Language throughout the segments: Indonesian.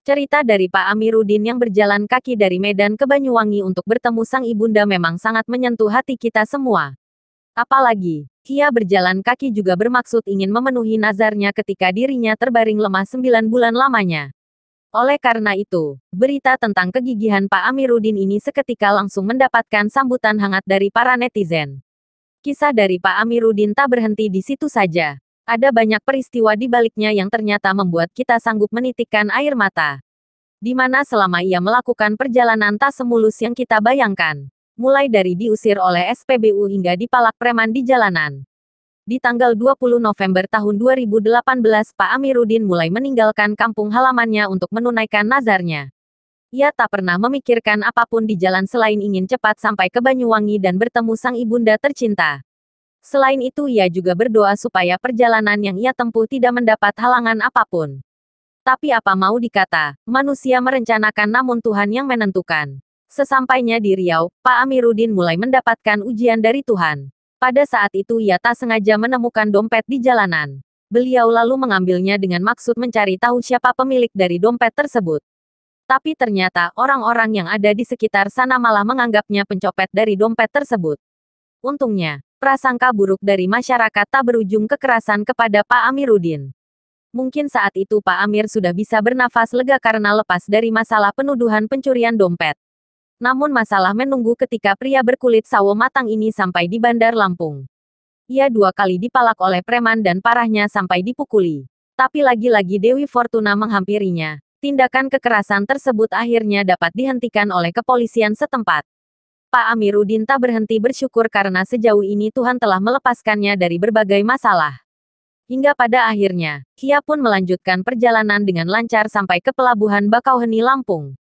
Cerita dari Pak Amiruddin yang berjalan kaki dari Medan ke Banyuwangi untuk bertemu sang ibunda memang sangat menyentuh hati kita semua. Apalagi, ia berjalan kaki juga bermaksud ingin memenuhi nazarnya ketika dirinya terbaring lemah 9 bulan lamanya. Oleh karena itu, berita tentang kegigihan Pak Amiruddin ini seketika langsung mendapatkan sambutan hangat dari para netizen. Kisah dari Pak Amiruddin tak berhenti di situ saja. Ada banyak peristiwa di baliknya yang ternyata membuat kita sanggup menitikkan air mata. Di mana selama ia melakukan perjalanan tak semulus yang kita bayangkan. Mulai dari diusir oleh SPBU hingga dipalak preman di jalanan. Di tanggal 20 November tahun 2018 Pak Amiruddin mulai meninggalkan kampung halamannya untuk menunaikan nazarnya. Ia tak pernah memikirkan apapun di jalan selain ingin cepat sampai ke Banyuwangi dan bertemu sang ibunda tercinta. Selain itu ia juga berdoa supaya perjalanan yang ia tempuh tidak mendapat halangan apapun. Tapi apa mau dikata, manusia merencanakan namun Tuhan yang menentukan. Sesampainya di Riau, Pak Amiruddin mulai mendapatkan ujian dari Tuhan. Pada saat itu ia tak sengaja menemukan dompet di jalanan. Beliau lalu mengambilnya dengan maksud mencari tahu siapa pemilik dari dompet tersebut. Tapi ternyata orang-orang yang ada di sekitar sana malah menganggapnya pencopet dari dompet tersebut. Untungnya, prasangka buruk dari masyarakat tak berujung kekerasan kepada Pak Amiruddin. Mungkin saat itu Pak Amir sudah bisa bernafas lega karena lepas dari masalah penuduhan pencurian dompet. Namun masalah menunggu ketika pria berkulit sawo matang ini sampai di Bandar Lampung. Ia 2 kali dipalak oleh preman dan parahnya sampai dipukuli. Tapi lagi-lagi Dewi Fortuna menghampirinya. Tindakan kekerasan tersebut akhirnya dapat dihentikan oleh kepolisian setempat. Pak Amiruddin tak berhenti bersyukur karena sejauh ini Tuhan telah melepaskannya dari berbagai masalah. Hingga pada akhirnya, ia pun melanjutkan perjalanan dengan lancar sampai ke Pelabuhan Bakauheni Lampung.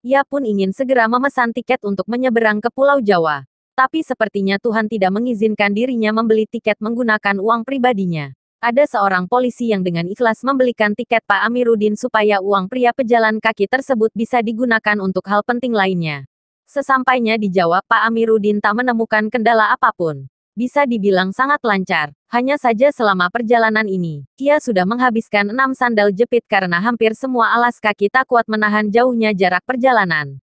Ia pun ingin segera memesan tiket untuk menyeberang ke Pulau Jawa. Tapi sepertinya Tuhan tidak mengizinkan dirinya membeli tiket menggunakan uang pribadinya. Ada seorang polisi yang dengan ikhlas membelikan tiket Pak Amiruddin supaya uang pria pejalan kaki tersebut bisa digunakan untuk hal penting lainnya. Sesampainya di Jawa, Pak Amiruddin tak menemukan kendala apapun. Bisa dibilang sangat lancar. Hanya saja selama perjalanan ini, ia sudah menghabiskan 6 sandal jepit karena hampir semua alas kaki tak kuat menahan jauhnya jarak perjalanan.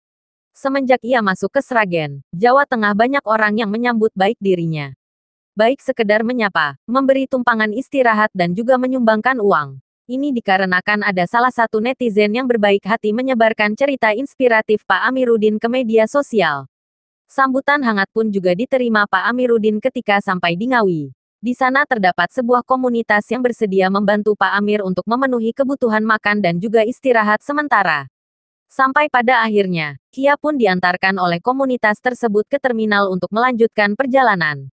Semenjak ia masuk ke Sragen, Jawa Tengah banyak orang yang menyambut baik dirinya. Baik sekedar menyapa, memberi tumpangan istirahat dan juga menyumbangkan uang. Ini dikarenakan ada salah satu netizen yang berbaik hati menyebarkan cerita inspiratif Pak Amiruddin ke media sosial. Sambutan hangat pun juga diterima Pak Amiruddin ketika sampai di Ngawi. Di sana terdapat sebuah komunitas yang bersedia membantu Pak Amir untuk memenuhi kebutuhan makan dan juga istirahat sementara. Sampai pada akhirnya, ia pun diantarkan oleh komunitas tersebut ke terminal untuk melanjutkan perjalanan.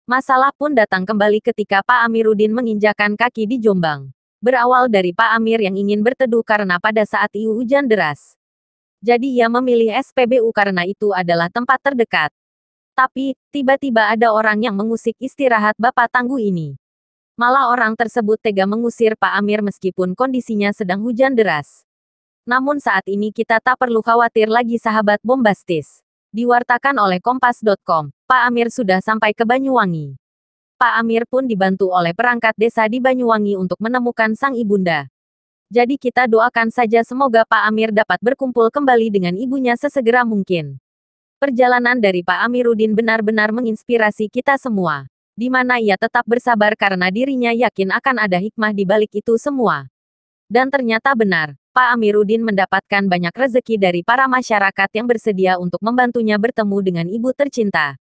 Masalah pun datang kembali ketika Pak Amiruddin menginjakan kaki di Jombang. Berawal dari Pak Amir yang ingin berteduh karena pada saat itu hujan deras. Jadi ia memilih SPBU karena itu adalah tempat terdekat. Tapi, tiba-tiba ada orang yang mengusik istirahat Bapak Tangguh ini. Malah orang tersebut tega mengusir Pak Amir meskipun kondisinya sedang hujan deras. Namun saat ini kita tak perlu khawatir lagi sahabat bombastis. Diwartakan oleh Kompas.com, Pak Amir sudah sampai ke Banyuwangi. Pak Amir pun dibantu oleh perangkat desa di Banyuwangi untuk menemukan sang ibunda. Jadi kita doakan saja semoga Pak Amir dapat berkumpul kembali dengan ibunya sesegera mungkin. Perjalanan dari Pak Amiruddin benar-benar menginspirasi kita semua. Di mana ia tetap bersabar karena dirinya yakin akan ada hikmah di balik itu semua. Dan ternyata benar, Pak Amiruddin mendapatkan banyak rezeki dari para masyarakat yang bersedia untuk membantunya bertemu dengan ibu tercinta.